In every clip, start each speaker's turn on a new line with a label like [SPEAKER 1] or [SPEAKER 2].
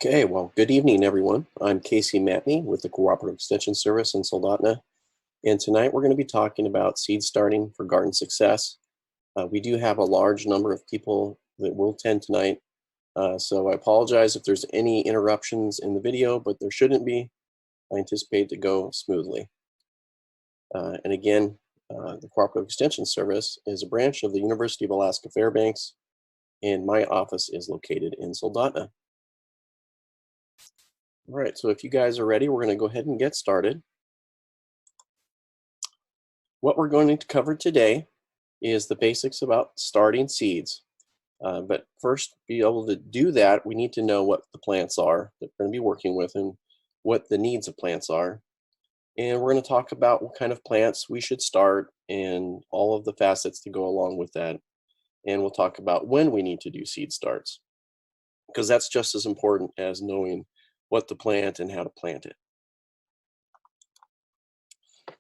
[SPEAKER 1] Okay, well, good evening, everyone. I'm Casey Matney with the Cooperative Extension Service in Soldotna, and tonight we're going to be talking about seed starting for garden success. We do have a large number of people that will attend tonight, so I apologize if there's any interruptions in the video, but there shouldn't be. I anticipate to go smoothly. And again, the Cooperative Extension Service is a branch of the University of Alaska Fairbanks, and my office is located in Soldotna. All right, so if you guys are ready, we're going to go ahead and get started. What we're going to cover today is the basics about starting seeds. But first, be able to do that, we need to know what the plants are that we're going to be working with and what the needs of plants are. And we're going to talk about what kind of plants we should start and all of the facets that go along with that. And we'll talk about when we need to do seed starts, because that's just as important as knowing what to plant and how to plant it.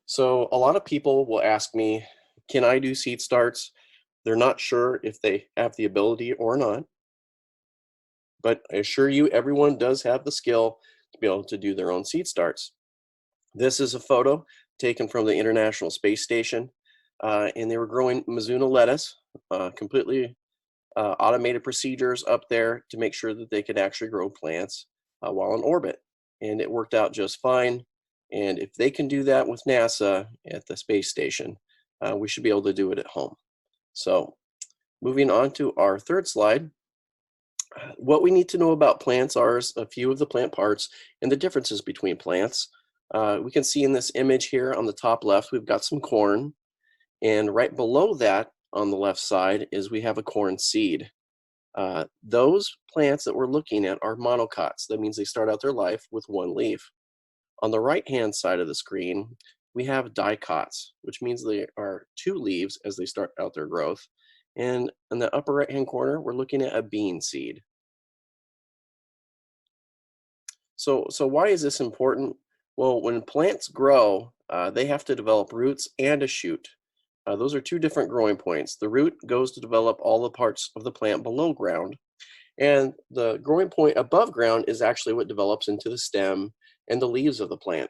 [SPEAKER 1] So a lot of people will ask me, can I do seed starts? They're not sure if they have the ability or not. But I assure you, everyone does have the skill to be able to do their own seed starts. This is a photo taken from the International Space Station, and they were growing Mizuna lettuce, completely automated procedures up there to make sure that they could actually grow plants while in orbit. And it worked out just fine. And if they can do that with NASA at the space station, we should be able to do it at home. So moving on to our third slide, what we need to know about plants are a few of the plant parts and the differences between plants. We can see in this image here on the top left, we've got some corn. And right below that on the left side is we have a corn seed. Those plants that we're looking at are monocots. That means they start out their life with one leaf. On the right-hand side of the screen, we have dicots, which means they are two leaves as they start out their growth. And in the upper right-hand corner, we're looking at a bean seed. So why is this important? Well, when plants grow, they have to develop roots and a shoot. Those are two different growing points. The root goes to develop all the parts of the plant below ground, and the growing point above ground is actually what develops into the stem and the leaves of the plant.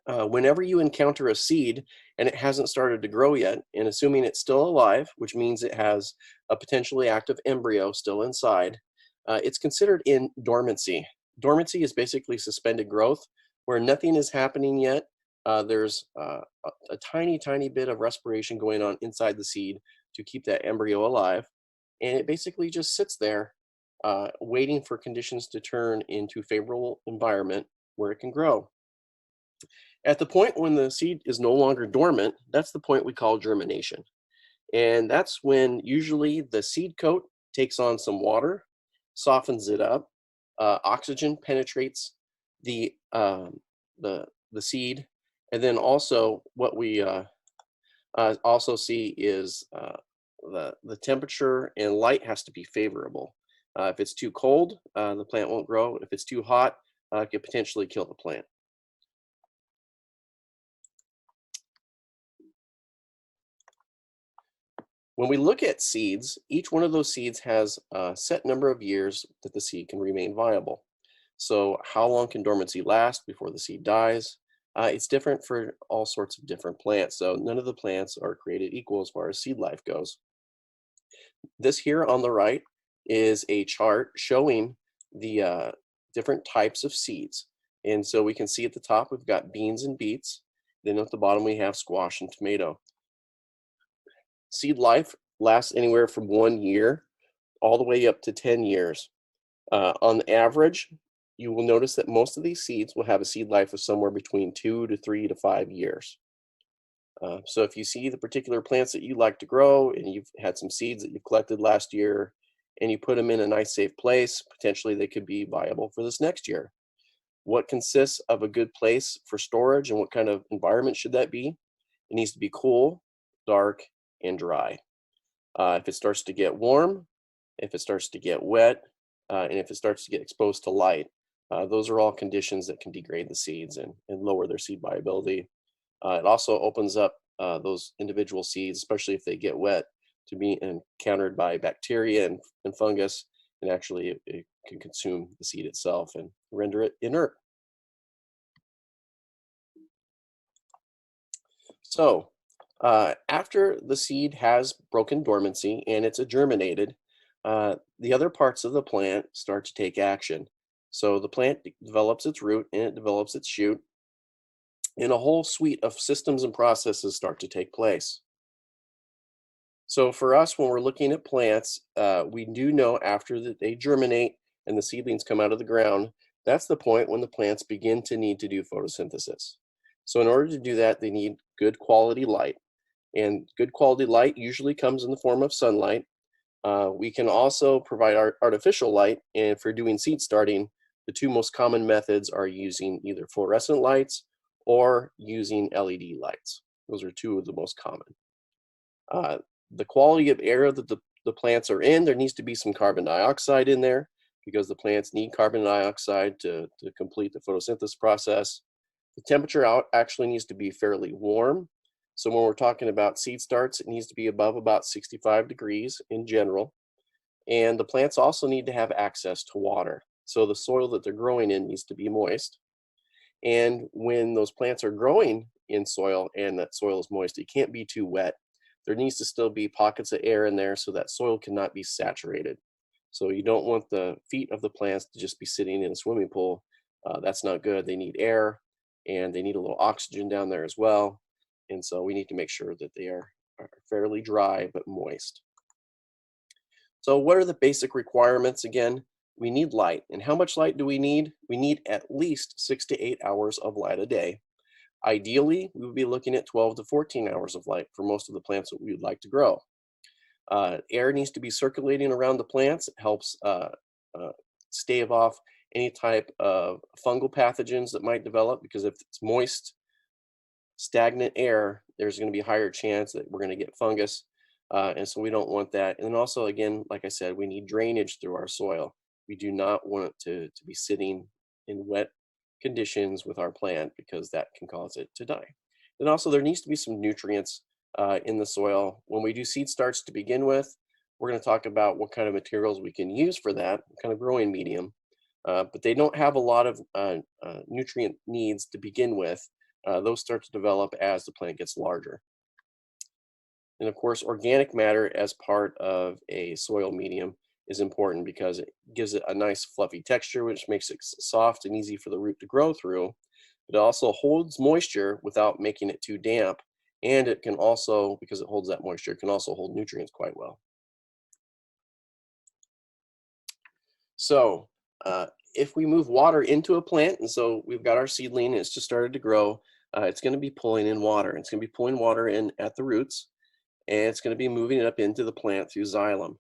[SPEAKER 1] Whenever you encounter a seed and it hasn't started to grow yet, and assuming it's still alive, which means it has a potentially active embryo still inside, it's considered in dormancy. Dormancy is basically suspended growth, where nothing is happening yet. There's a tiny bit of respiration going on inside the seed to keep that embryo alive, and it basically just sits there waiting for conditions to turn into favorable environment where it can grow. At the point when the seed is no longer dormant, that's the point we call germination. And that's when usually the seed coat takes on some water, softens it up, oxygen penetrates the seed, and then also what we also see is the temperature and light has to be favorable. If it's too cold, the plant won't grow. If it's too hot, it could potentially kill the plant. When we look at seeds, each one of those seeds has a set number of years that the seed can remain viable. So how long can dormancy last before the seed dies? It's different for all sorts of different plants. So none of the plants are created equal as far as seed life goes. This here on the right is a chart showing the different types of seeds. And so we can see at the top, we've got beans and beets. Then at the bottom, we have squash and tomato. Seed life lasts anywhere from 1 year all the way up to 10 years. On average, you will notice that most of these seeds will have a seed life of somewhere between 2 to 3 to 5 years. So if you see the particular plants that you like to grow and you've had some seeds that you collected last year and you put them in a nice safe place, potentially they could be viable for this next year. What consists of a good place for storage and what kind of environment should that be? It needs to be cool, dark, and dry. If it starts to get warm, if it starts to get wet, and if it starts to get exposed to light, those are all conditions that can degrade the seeds and lower their seed viability. It also opens up those individual seeds, especially if they get wet, to be encountered by bacteria and fungus, and actually it can consume the seed itself and render it inert. So, after the seed has broken dormancy and it's germinated, the other parts of the plant start to take action. So the plant develops its root and it develops its shoot, and a whole suite of systems and processes start to take place. So for us, when we're looking at plants, we do know after that they germinate and the seedlings come out of the ground, that's the point when the plants begin to need to do photosynthesis. So in order to do that, they need good quality light. And good quality light usually comes in the form of sunlight. We can also provide artificial light, and for doing seed starting, the two most common methods are using either fluorescent lights or using LED lights. Those are two of the most common. Uh, the quality of air that the plants are in, there needs to be some carbon dioxide in there because the plants need carbon dioxide to complete the photosynthesis process. The temperature out actually needs to be fairly warm. So when we're talking about seed starts, it needs to be above about 65 degrees in general. And the plants also need to have access to water. So the soil that they're growing in needs to be moist. And when those plants are growing in soil and that soil is moist, it can't be too wet. There needs to still be pockets of air in there so that soil cannot be saturated. So you don't want the feet of the plants to just be sitting in a swimming pool. That's not good. They need air and they need a little oxygen down there as well. And so we need to make sure that they are fairly dry but moist. So what are the basic requirements again? We need light. And how much light do we need? We need at least 6 to 8 hours of light a day. Ideally, we would be looking at 12 to 14 hours of light for most of the plants that we would like to grow. Air needs to be circulating around the plants. It helps stave off any type of fungal pathogens that might develop, because if it's moist, stagnant air, there's going to be a higher chance that we're going to get fungus. And so we don't want that. And then also, again, like I said, we need drainage through our soil. We do not want it to be sitting in wet conditions with our plant because that can cause it to die. And also there needs to be some nutrients in the soil. When we do seed starts to begin with, we're going to talk about what kind of materials we can use for that, what kind of growing medium. But they don't have a lot of nutrient needs to begin with. Those start to develop as the plant gets larger. And of course, organic matter as part of a soil medium is important because it gives it a nice fluffy texture, which makes it soft and easy for the root to grow through. But it also holds moisture without making it too damp. And it can also, because it holds that moisture, it can also hold nutrients quite well. So if we move water into a plant, and so we've got our seedling, and it's just started to grow, it's going to be pulling in water. It's going to be pulling water in at the roots, and it's going to be moving it up into the plant through xylem.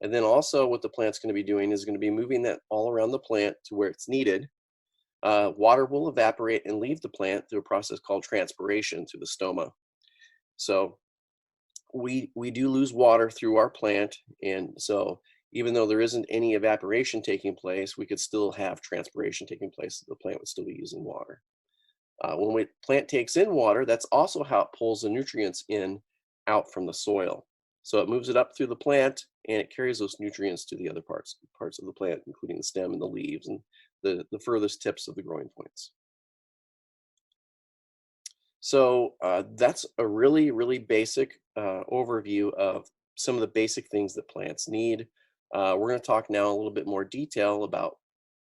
[SPEAKER 1] And then also what the plant's going to be doing is going to be moving that all around the plant to where it's needed. Water will evaporate and leave the plant through a process called transpiration through the stoma. So we do lose water through our plant, and so even though there isn't any evaporation taking place, we could still have transpiration taking place. The plant would still be using water. When the plant takes in water, that's also how it pulls the nutrients in out from the soil. So it moves it up through the plant and it carries those nutrients to the other parts of the plant, including the stem and the leaves and the furthest tips of the growing points. So that's a really, really basic overview of some of the basic things that plants need. We're going to talk now a little bit more detail about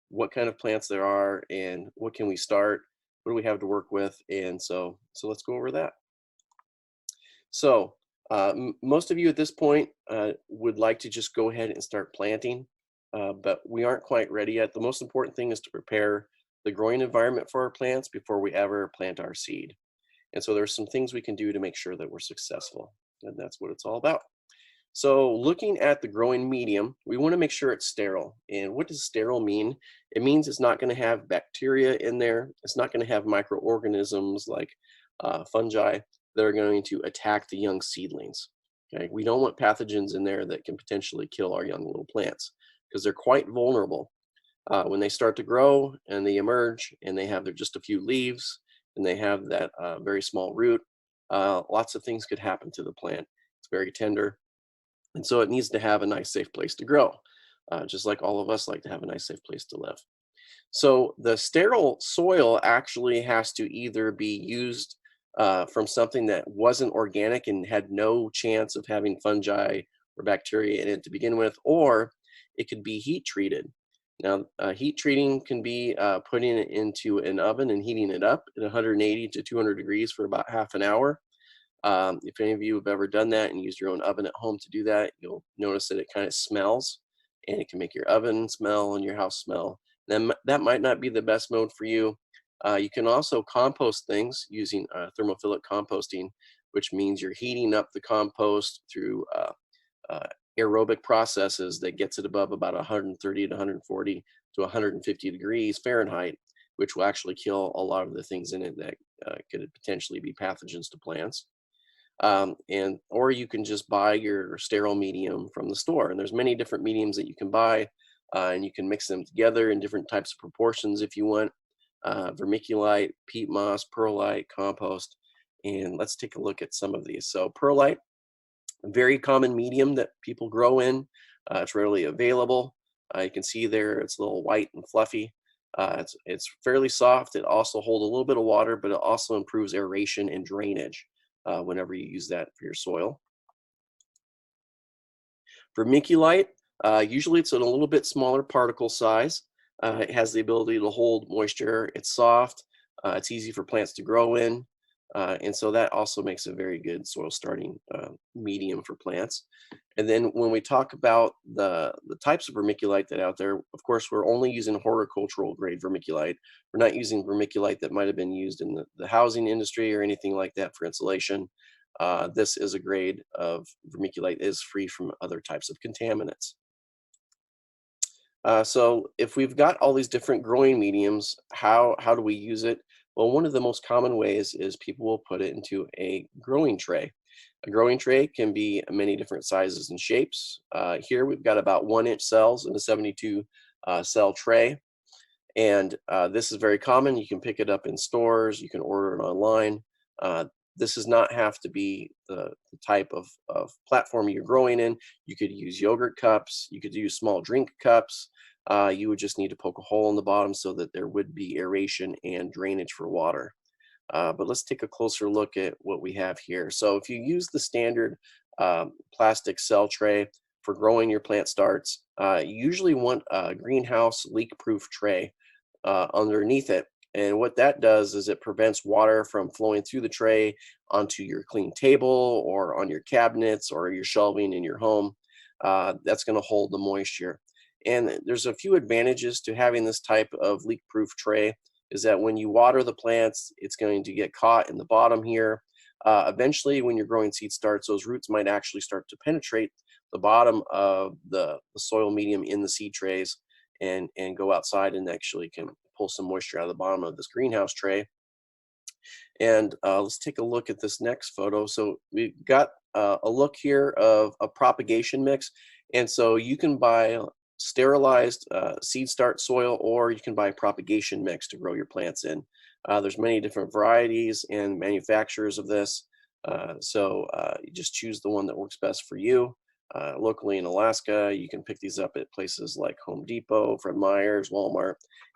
[SPEAKER 1] what kind of plants there are and what can we start, what do we have to work with, and so let's go over that. So most of you at this point would like to just go ahead and start planting, but we aren't quite ready yet. The most important thing is to prepare the growing environment for our plants before we ever plant our seed. And so there's some things we can do to make sure that we're successful, and that's what it's all about. So looking at the growing medium, we want to make sure it's sterile. And what does sterile mean? It means it's not going to have bacteria in there. It's not going to have microorganisms like fungi that are going to attack the young seedlings. Okay, we don't want pathogens in there that can potentially kill our young little plants because they're quite vulnerable. When they start to grow and they emerge and they have just a few leaves and they have that very small root, lots of things could happen to the plant. It's very tender. And so it needs to have a nice, safe place to grow. just like all of us like to have a nice, safe place to live. So the sterile soil actually has to either be used from something that wasn't organic and had no chance of having fungi or bacteria in it to begin with, or it could be heat treated. Now, heat treating can be putting it into an oven and heating it up at 180 to 200 degrees for about half an hour. If any of you have ever done that and used your own oven at home to do that, you'll notice that it kind of smells, and it can make your oven smell and your house smell. Then that might not be the best mode for you. You can also compost things using thermophilic composting, which means you're heating up the compost through uh, aerobic processes that gets it above about 130 to 140 to 150 degrees Fahrenheit, which will actually kill a lot of the things in it that could potentially be pathogens to plants. And or you can just buy your sterile medium from the store, and there's many different mediums that you can buy, and you can mix them together in different types of proportions if you want. Vermiculite, peat moss, perlite, compost, and let's take a look at some of these. So perlite, a very common medium that people grow in. It's rarely available. You can see there it's a little white and fluffy. It's fairly soft. It also holds a little bit of water, but it also improves aeration and drainage whenever you use that for your soil. Vermiculite, usually it's in a little bit smaller particle size. It has the ability to hold moisture. It's soft. It's easy for plants to grow in. And so that also makes a very good soil starting medium for plants. And then when we talk about the types of vermiculite that are out there, of course, we're only using horticultural grade vermiculite. We're not using vermiculite that might have been used in the housing industry or anything like that for insulation. This is a grade of vermiculite that is free from other types of contaminants. So if we've got all these different growing mediums, how do we use it? Well, one of the most common ways is people will put it into a growing tray. A growing tray can be many different sizes and shapes. Here we've got about 1-inch cells in a 72 cell tray. And this is very common. You can pick it up in stores. You can order it online. This does not have to be the type of platform you're growing in. You could use yogurt cups. You could use small drink cups. You would just need to poke a hole in the bottom so that there would be aeration and drainage for water. But let's take a closer look at what we have here. So if you use the standard plastic cell tray for growing your plant starts, you usually want a greenhouse leak-proof tray underneath it. And what that does is it prevents water from flowing through the tray onto your clean table or on your cabinets or your shelving in your home. That's going to hold the moisture. And there's a few advantages to having this type of leak-proof tray is that when you water the plants, it's going to get caught in the bottom here. Eventually, when you're growing seed starts, those roots might actually start to penetrate the bottom of the soil medium in the seed trays and go outside and actually can pull some moisture out of the bottom of this greenhouse tray. And let's take a look at this next photo. So we've got a look here of a propagation mix. And so you can buy sterilized seed start soil, or you can buy propagation mix to grow your plants in. There's many different varieties and manufacturers of this. So you just choose the one that works best for you. Locally in Alaska, you can pick these up at places like Home Depot, Fred Meyer's, Walmart,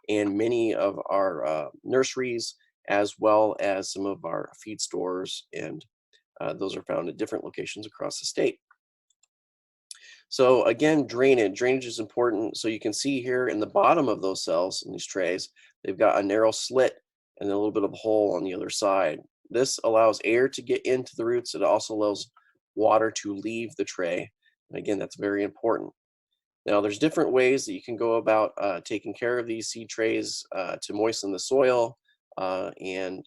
[SPEAKER 1] and many of our nurseries, as well as some of our feed stores, and those are found at different locations across the state. So again, drainage is important. So you can see here in the bottom of those cells in these trays, they've got a narrow slit and a little bit of a hole on the other side. This allows air to get into the roots. It also allows water to leave the tray. And again, that's very important. Now, there's different ways that you can go about taking care of these seed trays to moisten the soil and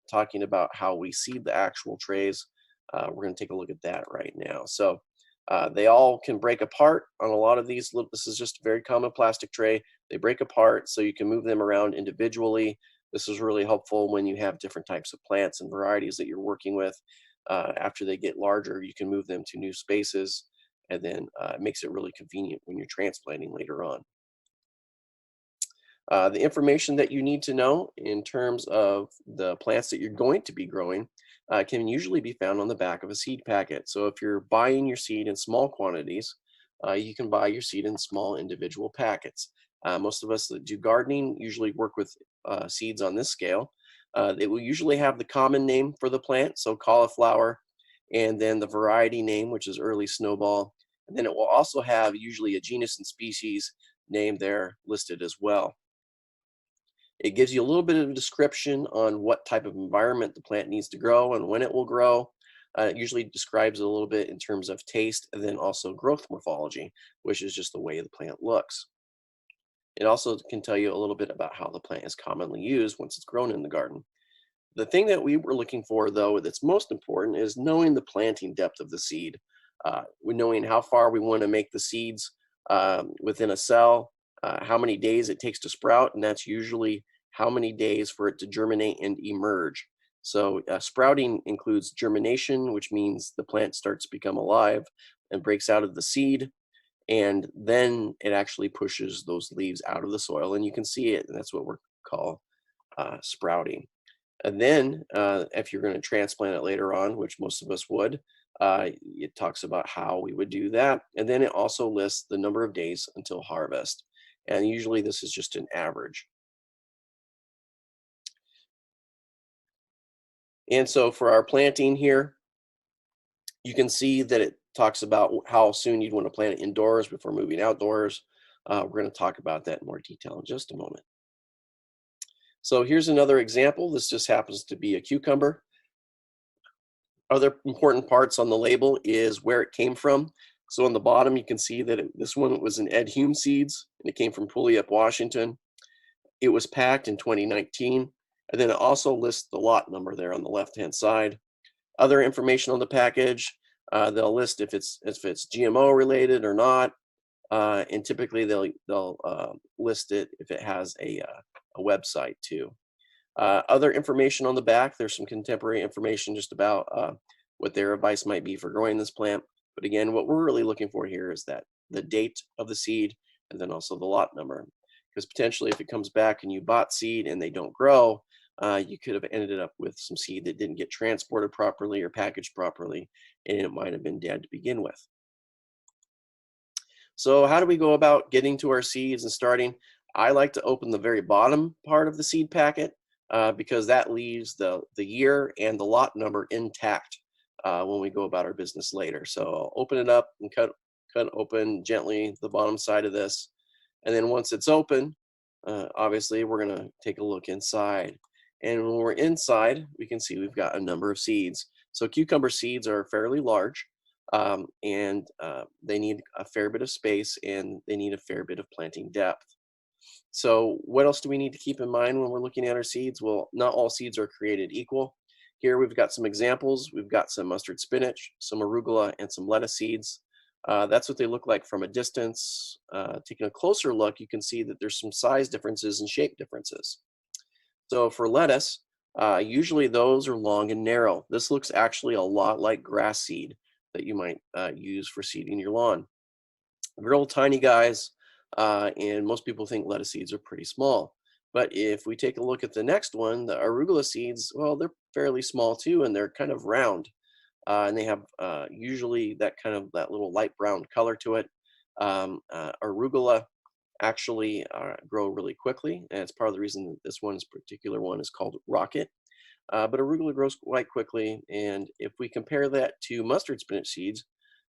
[SPEAKER 1] talking about how we seed the actual trays. We're going to take a look at that right now. So they all can break apart on a lot of these. This is just a very common plastic tray. They break apart so you can move them around individually. This is really helpful when you have different types of plants and varieties that you're working with. After they get larger, you can move them to new spaces, and then it makes it really convenient when you're transplanting later on. The information that you need to know in terms of the plants that you're going to be growing can usually be found on the back of a seed packet. So if you're buying your seed in small quantities, you can buy your seed in small individual packets. Most of us that do gardening usually work with seeds on this scale. It will usually have the common name for the plant, so cauliflower, and then the variety name, which is early snowball. And then it will also have usually a genus and species name there listed as well. It gives you a little bit of a description on what type of environment the plant needs to grow and when it will grow. It usually describes it a little bit in terms of taste and then also growth morphology, which is just the way the plant looks. It also can tell you a little bit about how the plant is commonly used once it's grown in the garden. The thing that we were looking for, though, that's most important is knowing the planting depth of the seed. Knowing how far we want to make the seeds within a cell, how many days it takes to sprout, and that's usually how many days for it to germinate and emerge. So sprouting includes germination, which means the plant starts to become alive and breaks out of the seed, and then it actually pushes those leaves out of the soil, and you can see it, and that's what we call sprouting. And then if you're going to transplant it later on, which most of us would, it talks about how we would do that. And then it also lists the number of days until harvest. And usually this is just an average. And so for our planting here, you can see that it talks about how soon you'd want to plant it indoors before moving outdoors. We're going to talk about that in more detail in just a moment. So here's another example. This just happens to be a cucumber. Other important parts on the label is where it came from. So on the bottom, you can see that this one was an Ed Hume seeds, and it came from Puyallup, Washington. It was packed in 2019, and then it also lists the lot number there on the left-hand side. Other information on the package, they'll list if it's GMO related or not, and typically they'll list it if it has a website too. Other information on the back, there's some contemporary information just about what their advice might be for growing this plant. But again, what we're really looking for here is that the date of the seed and then also the lot number. Because potentially if it comes back and you bought seed and they don't grow, you could have ended up with some seed that didn't get transported properly or packaged properly, and it might have been dead to begin with. So how do we go about getting to our seeds and starting? I like to open the very bottom part of the seed packet because that leaves the year and the lot number intact when we go about our business later. So I'll open it up and cut open gently the bottom side of this. And then once it's open, obviously we're going to take a look inside. And when we're inside, we can see we've got a number of seeds. So cucumber seeds are fairly large, and they need a fair bit of space, and they need a fair bit of planting depth. So what else do we need to keep in mind when we're looking at our seeds? Well, not all seeds are created equal. Here we've got some examples. We've got some mustard spinach, some arugula, and some lettuce seeds. That's what they look like from a distance. Taking a closer look, you can see that there's some size differences and shape differences. So for lettuce, usually those are long and narrow. This looks actually a lot like grass seed that you might use for seeding your lawn. Real tiny guys, and most people think lettuce seeds are pretty small. But if we take a look at the next one, the arugula seeds, well, they're fairly small too, and they're kind of round. And they have usually that little light brown color to it. Arugula actually grow really quickly, and it's part of the reason that this particular one is called rocket. But arugula grows quite quickly, and if we compare that to mustard spinach seeds,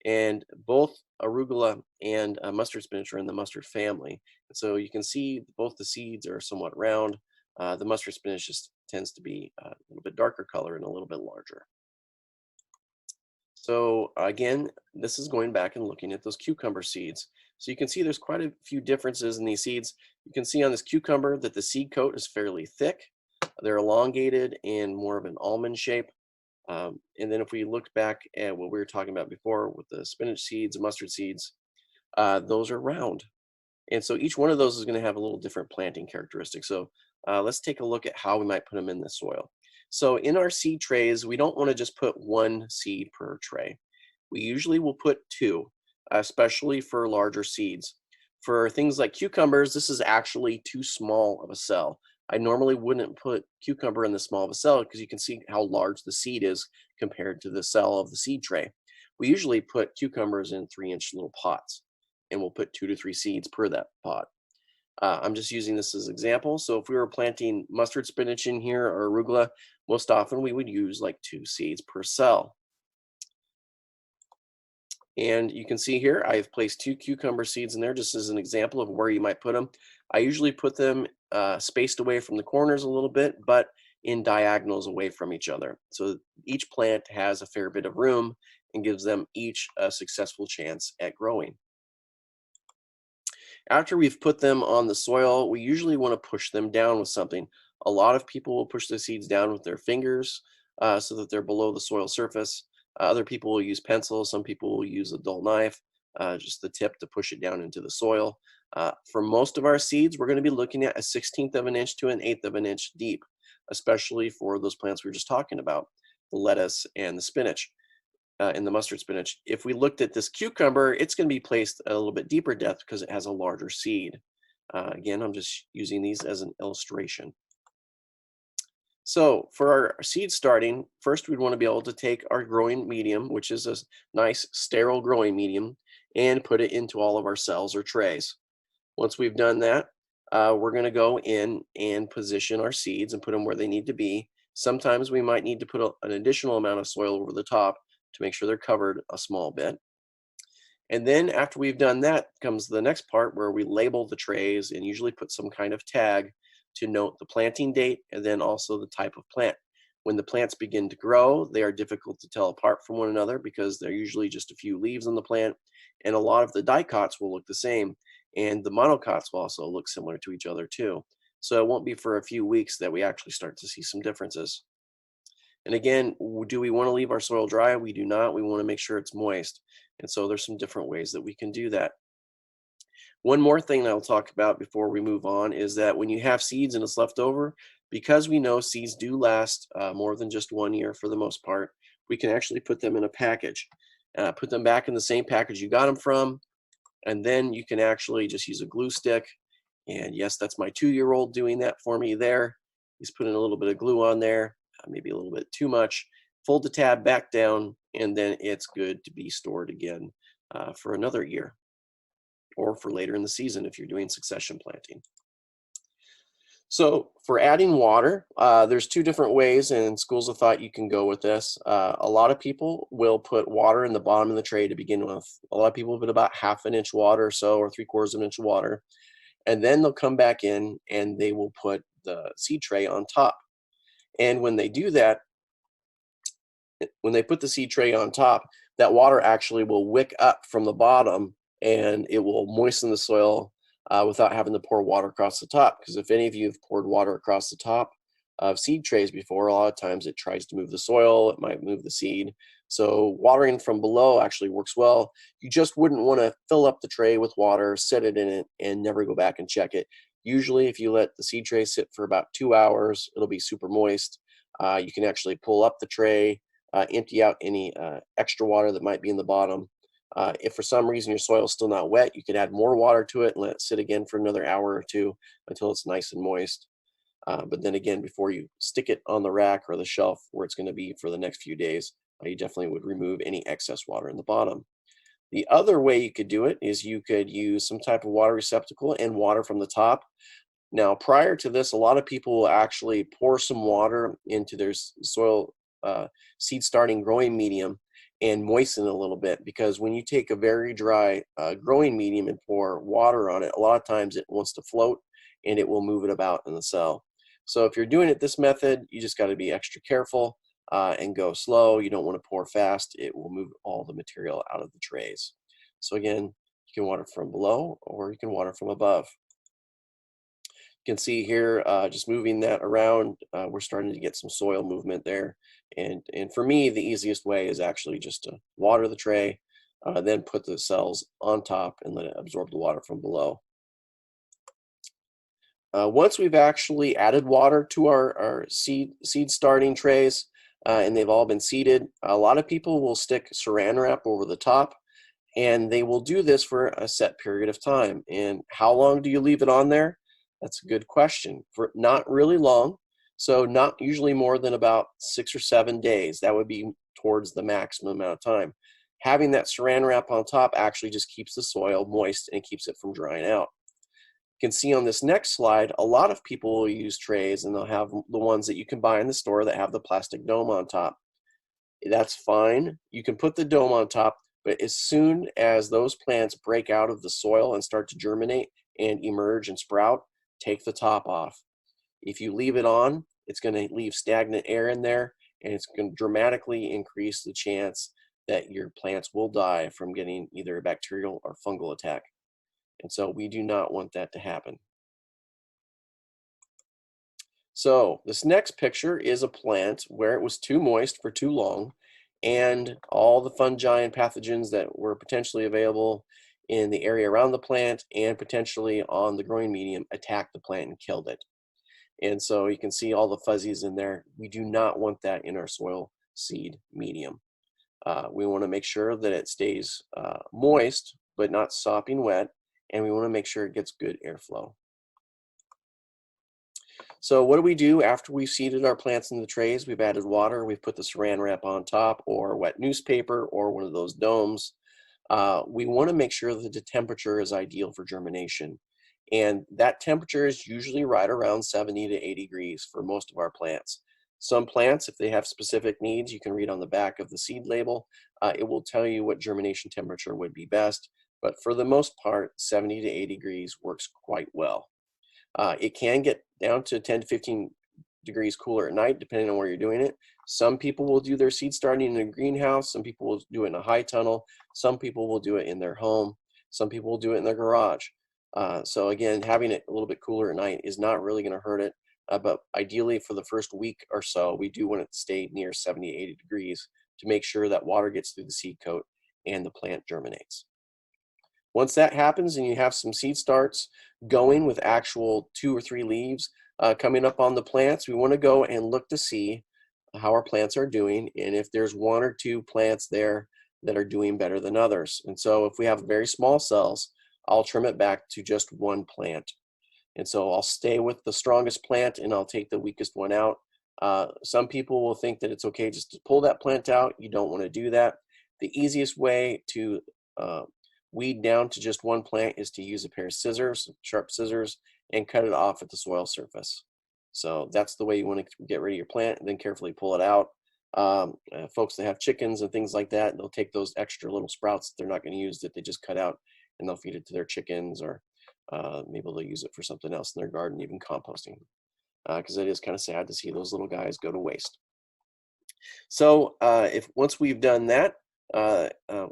[SPEAKER 1] and both arugula and mustard spinach are in the mustard family, so you can see both the seeds are somewhat round. The mustard spinach just tends to be a little bit darker color and a little bit larger. So again, this is going back and looking at those cucumber seeds. So you can see there's quite a few differences in these seeds. You can see on this cucumber that the seed coat is fairly thick. They're elongated and more of an almond shape. And then if we looked back at what we were talking about before with the spinach seeds, mustard seeds, those are round. And so each one of those is going to have a little different planting characteristics. So let's take a look at how we might put them in the soil. So in our seed trays, we don't want to just put one seed per tray. We usually will put two, especially for larger seeds. For things like cucumbers, this is actually too small of a cell. I normally wouldn't put cucumber in this small of a cell because you can see how large the seed is compared to the cell of the seed tray. We usually put cucumbers in 3-inch little pots. and we'll put 2 to 3 seeds per that pot. I'm just using this as an example. So if we were planting mustard spinach in here or arugula, most often we would use like 2 seeds per cell. And you can see here, I've placed 2 cucumber seeds in there just as an example of where you might put them. I usually put them spaced away from the corners a little bit, but in diagonals away from each other. So each plant has a fair bit of room and gives them each a successful chance at growing. After we've put them on the soil, we usually want to push them down with something. A lot of people will push the seeds down with their fingers so that they're below the soil surface. Other people will use pencils. Some people will use a dull knife, just the tip to push it down into the soil. For most of our seeds, we're going to be looking at a 1/16 of an inch to an 1/8 of an inch deep, especially for those plants we were just talking about, the lettuce and the spinach. In the mustard spinach. If we looked at this cucumber, it's going to be placed at a little bit deeper depth because it has a larger seed. Again, I'm just using these as an illustration. So for our seed starting, first we'd want to be able to take our growing medium, which is a nice sterile growing medium, and put it into all of our cells or trays. Once we've done that, we're going to go in and position our seeds and put them where they need to be. Sometimes we might need to put an additional amount of soil over the top to make sure they're covered a small bit. And then after we've done that comes the next part where we label the trays and usually put some kind of tag to note the planting date and then also the type of plant. When the plants begin to grow, they are difficult to tell apart from one another because they're usually just a few leaves on the plant, and a lot of the dicots will look the same, and the monocots will also look similar to each other too. So it won't be for a few weeks that we actually start to see some differences. And again, do we want to leave our soil dry? We do not. We want to make sure it's moist. And so there's some different ways that we can do that. One more thing that I'll talk about before we move on is that when you have seeds and it's left over, because we know seeds do last more than just 1 year for the most part, we can actually put them in a package. Put them back in the same package you got them from, and then you can actually just use a glue stick. And yes, that's my 2-year-old doing that for me there. He's putting a little bit of glue on there, maybe a little bit too much. Fold the tab back down, and then it's good to be stored again for another year or for later in the season if you're doing succession planting. So for adding water, there's 2 different ways and schools of thought you can go with this. A lot of people will put water in the bottom of the tray to begin with. A lot of people put about 1/2 an inch water or so, or 3/4 of an inch water. And then they'll come back in and they will put the seed tray on top. And when they do that, when they put the seed tray on top, that water actually will wick up from the bottom and it will moisten the soil without having to pour water across the top. Because if any of you have poured water across the top of seed trays before, a lot of times it tries to move the soil, it might move the seed. So watering from below actually works well. You just wouldn't want to fill up the tray with water, set it in it, and never go back and check it. Usually if you let the seed tray sit for about 2 hours, it'll be super moist. You can actually pull up the tray, empty out any extra water that might be in the bottom. If for some reason your soil is still not wet, you could add more water to it and let it sit again for another hour or 2 until it's nice and moist. But then again, before you stick it on the rack or the shelf where it's going to be for the next few days, you definitely would remove any excess water in the bottom. The other way you could do it is you could use some type of water receptacle and water from the top. Now, prior to this, a lot of people will actually pour some water into their soil seed starting growing medium and moisten it a little bit, because when you take a very dry growing medium and pour water on it, a lot of times it wants to float and it will move it about in the cell. So if you're doing it this method, you just got to be extra careful and go slow. You don't want to pour fast. It will move all the material out of the trays. So again, you can water from below or you can water from above. You can see here, just moving that around, we're starting to get some soil movement there. And for me, the easiest way is actually just to water the tray, then put the cells on top and let it absorb the water from below. Once we've actually added water to our seed starting trays, and they've all been seeded, a lot of people will stick saran wrap over the top, and they will do this for a set period of time. And how long do you leave it on there? That's a good question. For not really long, so not usually more than about 6 or 7 days. That would be towards the maximum amount of time. having that saran wrap on top actually just keeps the soil moist and keeps it from drying out. You can see on this next slide, a lot of people will use trays, and they'll have the ones that you can buy in the store that have the plastic dome on top. That's fine. You can put the dome on top, but as soon as those plants break out of the soil and start to germinate and emerge and sprout, take the top off. If you leave it on, it's going to leave stagnant air in there, and it's going to dramatically increase the chance that your plants will die from getting either a bacterial or fungal attack. And so we do not want that to happen. So this next picture is a plant where it was too moist for too long, and all the fungi and pathogens that were potentially available in the area around the plant and potentially on the growing medium attacked the plant and killed it. And so you can see all the fuzzies in there. We do not want that in our soil seed medium. We want to make sure that it stays moist but not sopping wet, and we want to make sure it gets good airflow. So what do we do after we've seeded our plants in the trays? We've added water, we've put the saran wrap on top, or wet newspaper, or one of those domes. We want to make sure that the temperature is ideal for germination. And that temperature is usually right around 70 to 80 degrees for most of our plants. Some plants, if they have specific needs, you can read on the back of the seed label. It will tell you what germination temperature would be best. But for the most part, 70 to 80 degrees works quite well. It can get down to 10 to 15 degrees cooler at night, depending on where you're doing it. Some people will do their seed starting in a greenhouse. Some people will do it in a high tunnel. Some people will do it in their home. Some people will do it in their garage. So again, having it a little bit cooler at night is not really going to hurt it. But ideally, for the first week or so, we do want it to stay near 70, 80 degrees to make sure that water gets through the seed coat and the plant germinates. Once that happens and you have some seed starts going with actual 2 or 3 leaves coming up on the plants, we want to go and look to see how our plants are doing and if there's 1 or 2 plants there that are doing better than others. And so if we have very small cells, I'll trim it back to just 1 plant. And so I'll stay with the strongest plant and I'll take the weakest one out. Some people will think that it's okay just to pull that plant out. You don't want to do that. The easiest way to weed down to just 1 plant is to use a pair of scissors, sharp scissors, and cut it off at the soil surface. So that's the way you want to get rid of your plant, and then carefully pull it out. Folks that have chickens and things like that, they'll take those extra little sprouts that they're not going to use that they just cut out, and they'll feed it to their chickens, or maybe they'll use it for something else in their garden, even composting, because it is kind of sad to see those little guys go to waste. So if once we've done that,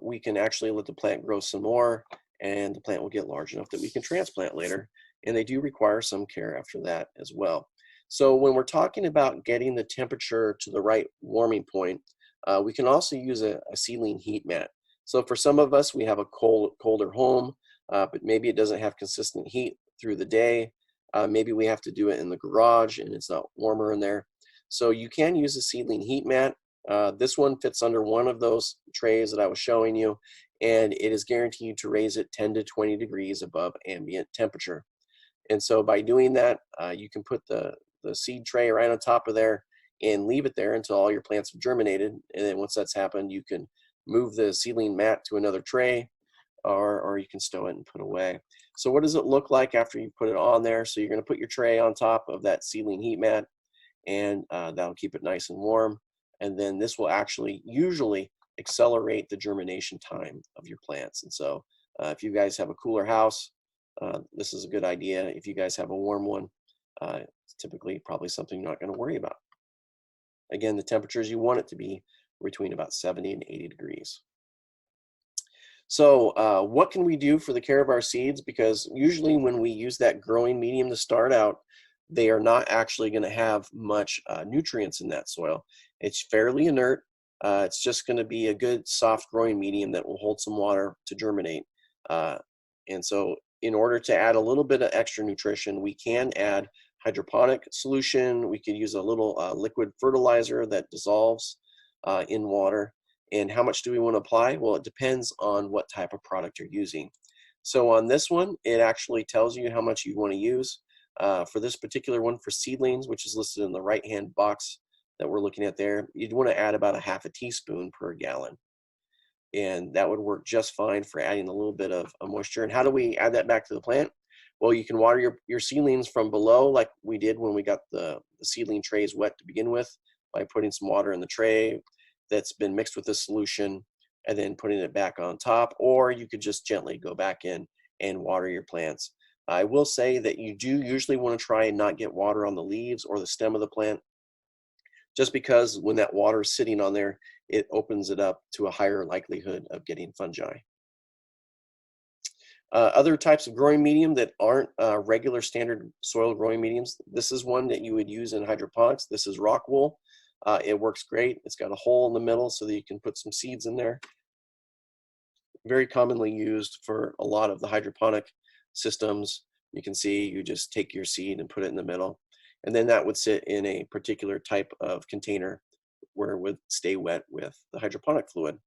[SPEAKER 1] we can actually let the plant grow some more, and the plant will get large enough that we can transplant later. And they do require some care after that as well. So when we're talking about getting the temperature to the right warming point, we can also use a seedling heat mat. So for some of us, we have a colder home, but maybe it doesn't have consistent heat through the day. Maybe we have to do it in the garage and it's not warmer in there. So you can use a seedling heat mat. This one fits under one of those trays that I was showing you, and it is guaranteed to raise it 10 to 20 degrees above ambient temperature. And so by doing that, you can put the seed tray right on top of there and leave it there until all your plants have germinated. And then once that's happened, you can move the seedling mat to another tray, or you can stow it and put away. So what does it look like after you put it on there? So you're going to put your tray on top of that seedling heat mat, and that'll keep it nice and warm. And then this will actually usually accelerate the germination time of your plants. And so if you guys have a cooler house, this is a good idea. If you guys have a warm one, it's typically probably something you're not going to worry about. Again, the temperatures you want it to be between about 70 and 80 degrees. So what can we do for the care of our seeds? Because usually when we use that growing medium to start out, they are not actually going to have much nutrients in that soil. It's fairly inert. It's just going to be a good soft growing medium that will hold some water to germinate. And so in order to add a little bit of extra nutrition, we can add hydroponic solution. We could use a little liquid fertilizer that dissolves in water. And how much do we want to apply? Well, it depends on what type of product you're using. So on this one, it actually tells you how much you want to use. For this particular one for seedlings, which is listed in the right-hand box that we're looking at there, you'd want to add about a half a teaspoon per gallon. and that would work just fine for adding a little bit of moisture. And how do we add that back to the plant? Well, you can water your seedlings from below, like we did when we got the seedling trays wet to begin with, by putting some water in the tray that's been mixed with the solution and then putting it back on top. Or you could just gently go back in and water your plants. I will say that you do usually want to try and not get water on the leaves or the stem of the plant, just because when that water is sitting on there, it opens it up to a higher likelihood of getting fungi. Other types of growing medium that aren't regular standard soil growing mediums, this is one that you would use in hydroponics. This is rock wool. It works great. It's got a hole in the middle so that you can put some seeds in there. Very commonly used for a lot of the hydroponic systems. You can see you just take your seed and put it in the middle, and then that would sit in a particular type of container where it would stay wet with the hydroponic fluid.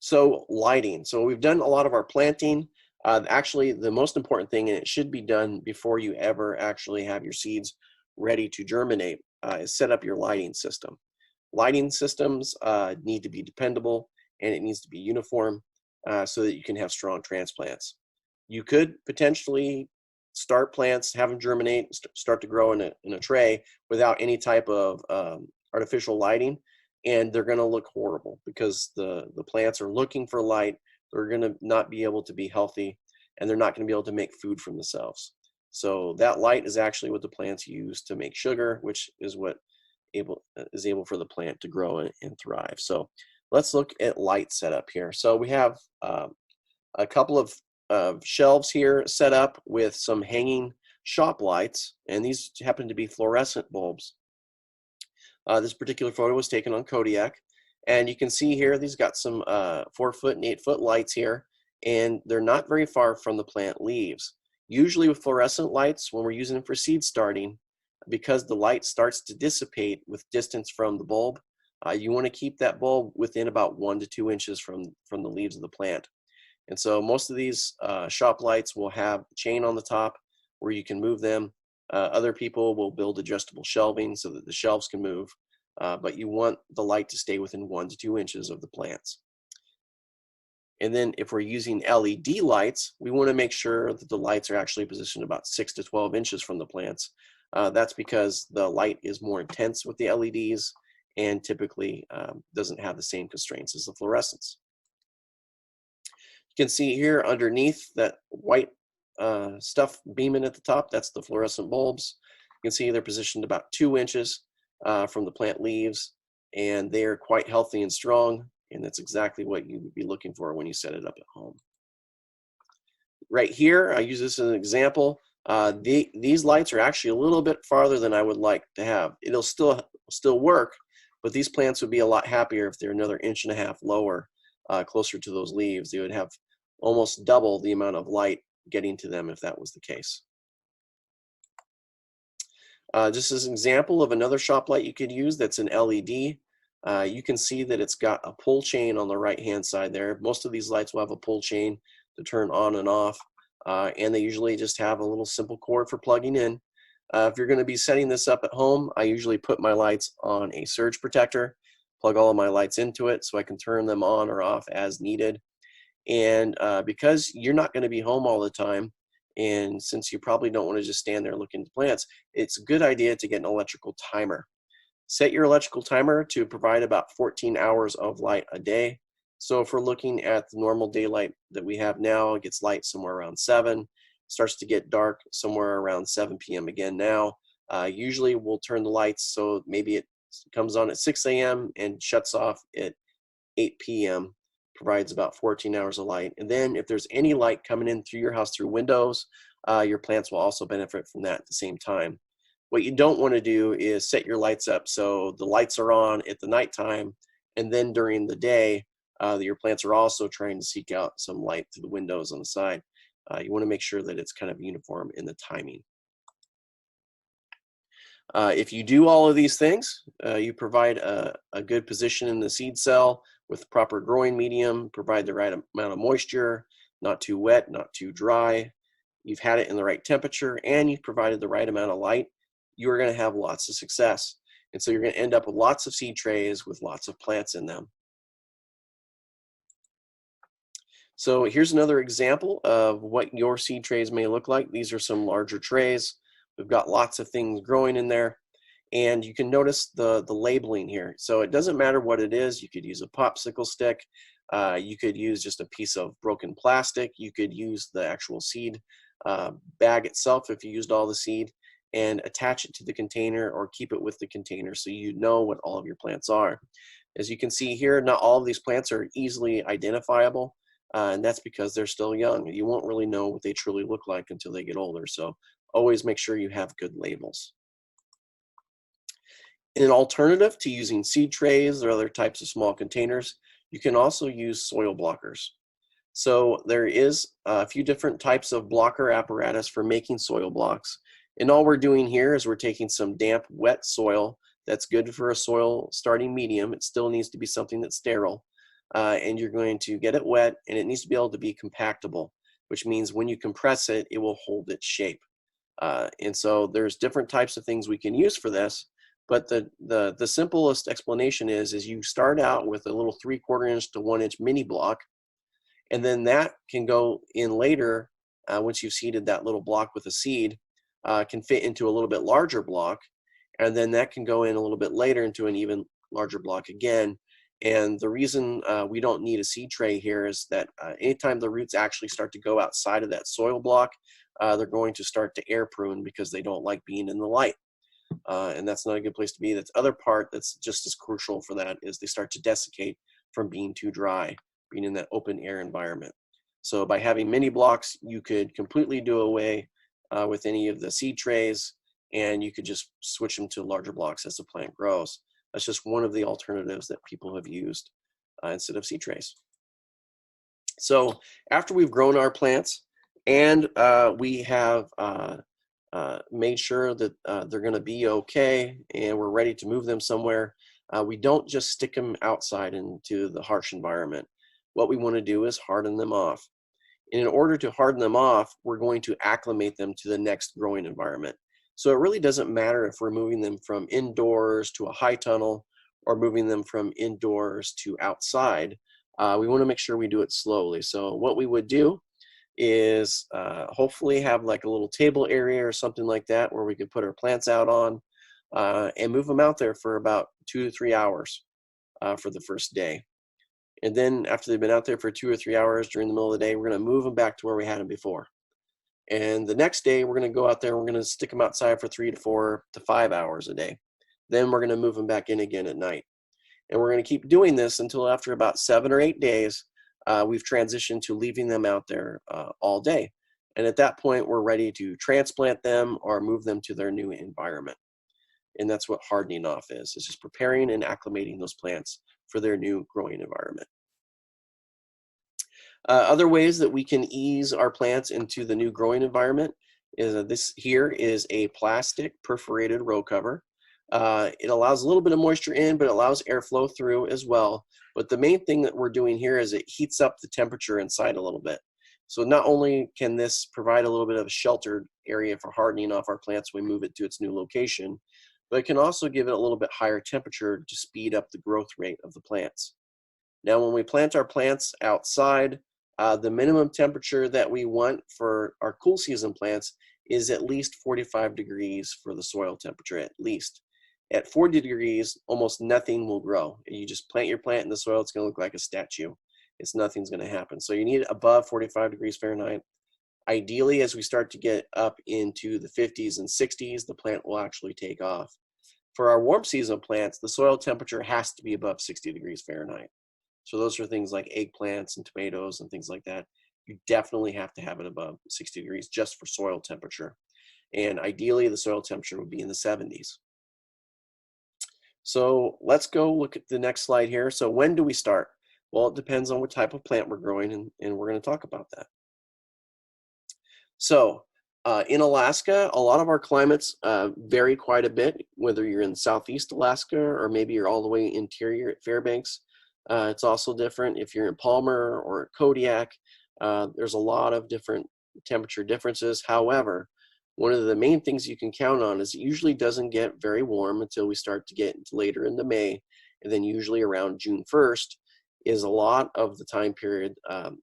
[SPEAKER 1] So lighting. So we've done a lot of our planting. Actually, the most important thing, and it should be done before you ever actually have your seeds ready to germinate, is set up your lighting system. Lighting systems need to be dependable, and it needs to be uniform so that you can have strong transplants. You could potentially start plants, have them germinate, start to grow in a tray without any type of artificial lighting, and they're going to look horrible because the plants are looking for light. They're going to not be able to be healthy, and they're not going to be able to make food for themselves. So that light is actually what the plants use to make sugar, which is what is able for the plant to grow and thrive. So let's look at light setup here. So we have a couple of shelves here set up with some hanging shop lights, and these happen to be fluorescent bulbs. This particular photo was taken on Kodiak, and you can see here these got some 4-foot and 8-foot lights here, and they're not very far from the plant leaves. Usually with fluorescent lights, when we're using them for seed starting, because the light starts to dissipate with distance from the bulb, you want to keep that bulb within about 1 to 2 inches from the leaves of the plant. And so most of these shop lights will have a chain on the top where you can move them. Other people will build adjustable shelving so that the shelves can move, but you want the light to stay within 1 to 2 inches of the plants. And then if we're using LED lights, we want to make sure that the lights are actually positioned about 6 to 12 inches from the plants. That's because the light is more intense with the LEDs and typically doesn't have the same constraints as the fluorescents. You can see here underneath that white stuff beaming at the top, that's the fluorescent bulbs. You can see they're positioned about 2 inches from the plant leaves, and they're quite healthy and strong, and that's exactly what you would be looking for when you set it up at home. Right here, I use this as an example. These lights are actually a little bit farther than I would like to have. It'll still work, but these plants would be a lot happier if they're another 1.5 inches lower, closer to those leaves. They would have almost double the amount of light getting to them if that was the case. Just as an example of another shop light you could use that's an LED, you can see that it's got a pull chain on the right hand side there. Most of these lights will have a pull chain to turn on and off, and they usually just have a little simple cord for plugging in. If you're going to be setting this up at home, I usually put my lights on a surge protector, plug all of my lights into it so I can turn them on or off as needed. And because you're not going to be home all the time, and since you probably don't want to just stand there looking at plants, it's a good idea to get an electrical timer. Set your electrical timer to provide about 14 hours of light a day. So if we're looking at the normal daylight that we have now, it gets light somewhere around 7, starts to get dark somewhere around 7 p.m. again now. Usually we'll turn the lights so maybe it comes on at 6 a.m. and shuts off at 8 p.m. Provides about 14 hours of light. And then if there's any light coming in through your house through windows, your plants will also benefit from that at the same time. What you don't want to do is set your lights up so the lights are on at the nighttime, and then during the day, your plants are also trying to seek out some light through the windows on the side. You want to make sure that it's kind of uniform in the timing. If you do all of these things, you provide a good position in the seed cell with proper growing medium, provide the right amount of moisture, not too wet, not too dry. You've had it in the right temperature, and you've provided the right amount of light. You're going to have lots of success. And so you're going to end up with lots of seed trays with lots of plants in them. So here's another example of what your seed trays may look like. These are some larger trays. We've got lots of things growing in there. And you can notice the labeling here. So it doesn't matter what it is. You could use a popsicle stick. You could use just a piece of broken plastic. You could use the actual seed bag itself if you used all the seed, and attach it to the container or keep it with the container so you know what all of your plants are. As you can see here, not all of these plants are easily identifiable, and that's because they're still young. You won't really know what they truly look like until they get older. So always make sure you have good labels. In an alternative to using seed trays or other types of small containers, you can also use soil blockers. So there is a few different types of blocker apparatus for making soil blocks. And all we're doing here is we're taking some damp, wet soil that's good for a soil starting medium. It still needs to be something that's sterile. And you're going to get it wet, and it needs to be able to be compactable, which means when you compress it, it will hold its shape. And so there's different types of things we can use for this. But the simplest explanation is you start out with a little 3/4 inch to 1 inch mini block, and then that can go in later once you've seeded that little block with a seed, can fit into a little bit larger block, and then that can go in a little bit later into an even larger block again. And the reason we don't need a seed tray here is that anytime the roots actually start to go outside of that soil block, they're going to start to air prune because they don't like being in the light. And that's not a good place to be. That's other part that's just as crucial for that is they start to desiccate from being too dry, being in that open air environment. So by having mini blocks, you could completely do away with any of the seed trays, and you could just switch them to larger blocks as the plant grows. That's just one of the alternatives that people have used instead of seed trays. So after we've grown our plants and we have made sure that they're going to be okay and we're ready to move them somewhere, we don't just stick them outside into the harsh environment. What we want to do is harden them off. And in order to harden them off, we're going to acclimate them to the next growing environment. So it really doesn't matter if we're moving them from indoors to a high tunnel or moving them from indoors to outside. We want to make sure we do it slowly. So what we would do is hopefully have like a little table area or something like that where we could put our plants out on and move them out there for about 2 to 3 hours for the first day. And then after they've been out there for 2 or 3 hours during the middle of the day, we're going to move them back to where we had them before. And the next day, we're going to go out there and we're going to stick them outside for 3 to 4 to 5 hours a day. Then we're going to move them back in again at night. And we're going to keep doing this until after about 7 or 8 days, we've transitioned to leaving them out there all day. And at that point, we're ready to transplant them or move them to their new environment. And that's what hardening off is. It's just preparing and acclimating those plants for their new growing environment. Other ways that we can ease our plants into the new growing environment is this here is a plastic perforated row cover. It allows a little bit of moisture in, but it allows airflow through as well. But the main thing that we're doing here is it heats up the temperature inside a little bit. So not only can this provide a little bit of a sheltered area for hardening off our plants when we move it to its new location, but it can also give it a little bit higher temperature to speed up the growth rate of the plants. Now, when we plant our plants outside, the minimum temperature that we want for our cool season plants is at least 45 degrees for the soil temperature, at least. At 40 degrees, almost nothing will grow. You just plant your plant in the soil, it's going to look like a statue. Nothing's going to happen. So you need it above 45 degrees Fahrenheit. Ideally, as we start to get up into the 50s and 60s, the plant will actually take off. For our warm season plants, the soil temperature has to be above 60 degrees Fahrenheit. So those are things like eggplants and tomatoes and things like that. You definitely have to have it above 60 degrees just for soil temperature. And ideally, the soil temperature would be in the 70s. So let's go look at the next slide here. So when do we start? Well, it depends on what type of plant we're growing, and we're going to talk about that. So in Alaska, a lot of our climates vary quite a bit, whether you're in Southeast Alaska or maybe you're all the way interior at Fairbanks. It's also different if you're in Palmer or Kodiak. There's a lot of different temperature differences. However, one of the main things you can count on is it usually doesn't get very warm until we start to get later into May, and then usually around June 1st, is a lot of the time period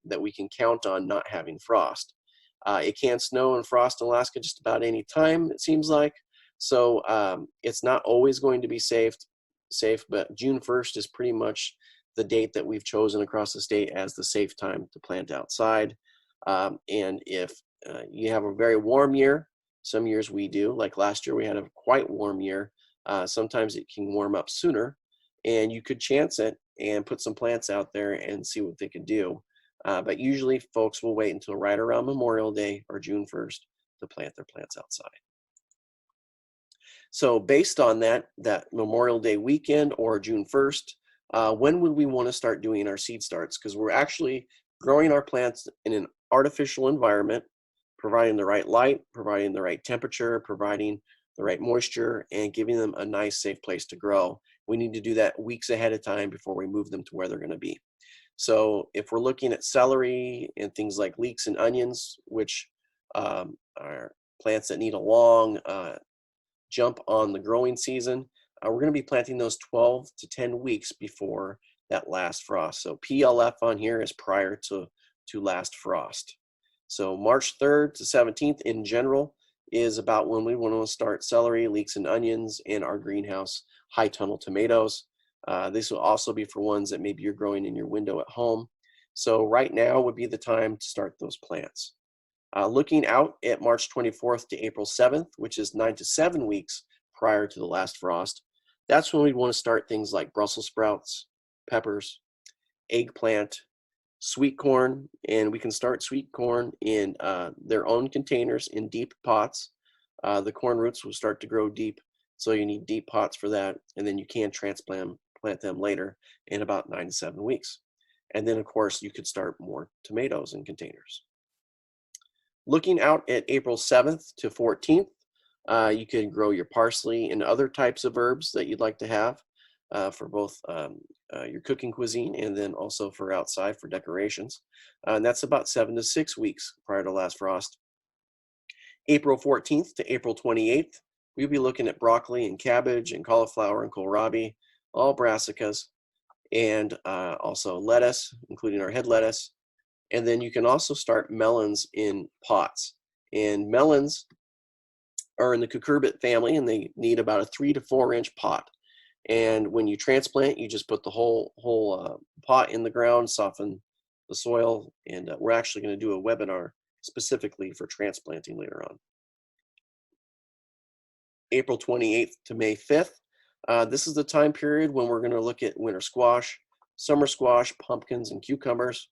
[SPEAKER 1] that we can count on not having frost. It can snow and frost in Alaska just about any time, it seems like. So it's not always going to be safe, but June 1st is pretty much the date that we've chosen across the state as the safe time to plant outside. And if you have a very warm year, some years we do, like last year we had a quite warm year, sometimes it can warm up sooner, and you could chance it and put some plants out there and see what they can do. But usually folks will wait until right around Memorial Day or June 1st to plant their plants outside. So based on that Memorial Day weekend or June 1st, when would we want to start doing our seed starts? Because we're actually growing our plants in an artificial environment, providing the right light, providing the right temperature, providing the right moisture, and giving them a nice, safe place to grow. We need to do that weeks ahead of time before we move them to where they're going to be. So if we're looking at celery and things like leeks and onions, which are plants that need a long jump on the growing season, we're going to be planting those 12 to 10 weeks before that last frost. So PLF on here is prior to last frost. So March 3rd to 17th in general is about when we want to start celery, leeks and onions, and our greenhouse high tunnel tomatoes. This will also be for ones that maybe you're growing in your window at home. So right now would be the time to start those plants. Looking out at March 24th to April 7th, which is 9 to 7 weeks prior to the last frost, that's when we want to start things like Brussels sprouts, peppers, eggplant, sweet corn, and we can start sweet corn in their own containers in deep pots. The corn roots will start to grow deep, so you need deep pots for that, and then you can plant them later in about 9 to 7 weeks. And then, of course, you could start more tomatoes in containers. Looking out at April 7th to 14th, you can grow your parsley and other types of herbs that you'd like to have for both your cooking cuisine and then also for outside for decorations. And that's about 7 to 6 weeks prior to last frost. April 14th to April 28th, we'll be looking at broccoli and cabbage and cauliflower and kohlrabi, all brassicas, and also lettuce, including our head lettuce. And then you can also start melons in pots. And melons are in the cucurbit family, and they need about a 3 to 4 inch pot. And when you transplant, you just put the whole pot in the ground, soften the soil, and we're actually going to do a webinar specifically for transplanting later on. April 28th to May 5th. This is the time period when we're going to look at winter squash, summer squash, pumpkins, and cucumbers.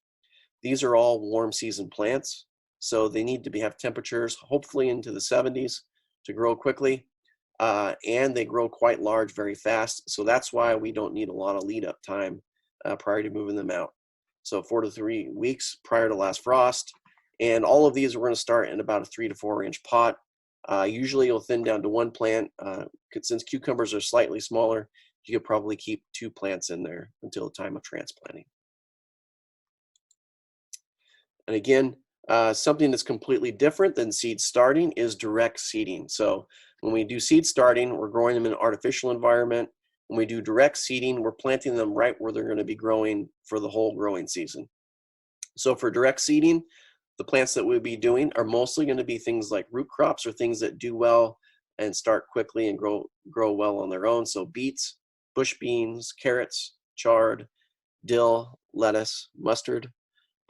[SPEAKER 1] These are all warm season plants, so they need to have temperatures hopefully into the 70s to grow quickly, and they grow quite large very fast. So that's why we don't need a lot of lead up time prior to moving them out. So 4 to 3 weeks prior to last frost, and all of these we're going to start in about a 3 to 4 inch pot. Usually you'll thin down to one plant. Since cucumbers are slightly smaller, you could probably keep 2 plants in there until the time of transplanting. And again, something that's completely different than seed starting is direct seeding. So when we do seed starting, we're growing them in an artificial environment. When we do direct seeding, we're planting them right where they're going to be growing for the whole growing season. So for direct seeding, the plants that we'll be doing are mostly going to be things like root crops or things that do well and start quickly and grow well on their own. So beets, bush beans, carrots, chard, dill, lettuce, mustard,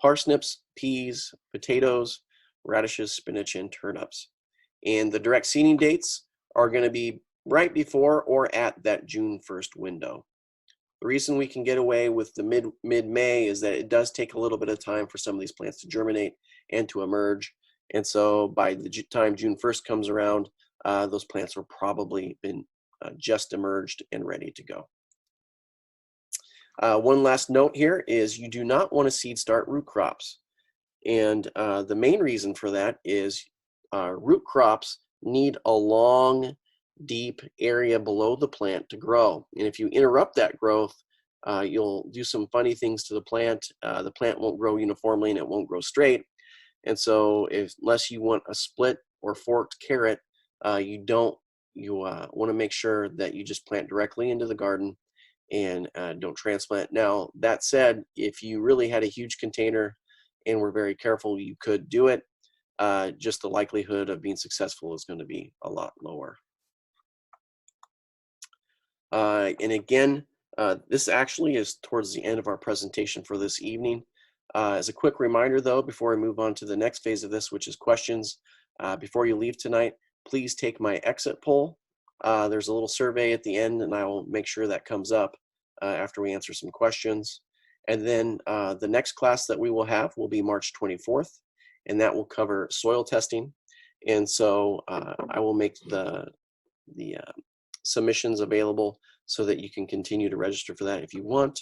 [SPEAKER 1] parsnips, peas, potatoes, radishes, spinach, and turnips. And the direct seeding dates are going to be right before or at that June 1st window. The reason we can get away with the mid-May is that it does take a little bit of time for some of these plants to germinate and to emerge. And so by the time June 1st comes around, those plants will probably been just emerged and ready to go. One last note here is you do not want to seed start root crops. And the main reason for that is root crops need a long, deep area below the plant to grow. And if you interrupt that growth, you'll do some funny things to the plant. The plant won't grow uniformly and it won't grow straight. And so unless you want a split or forked carrot, you want to make sure that you just plant directly into the garden and don't transplant. Now, that said, if you really had a huge container and were very careful, you could do it. Just the likelihood of being successful is going to be a lot lower. And again, this actually is towards the end of our presentation for this evening. As a quick reminder though, before I move on to the next phase of this, which is questions, before you leave tonight, please take my exit poll. There's a little survey at the end, and I will make sure that comes up after we answer some questions. And then the next class that we will have will be March 24th, and that will cover soil testing. And so I will make the submissions available so that you can continue to register for that if you want.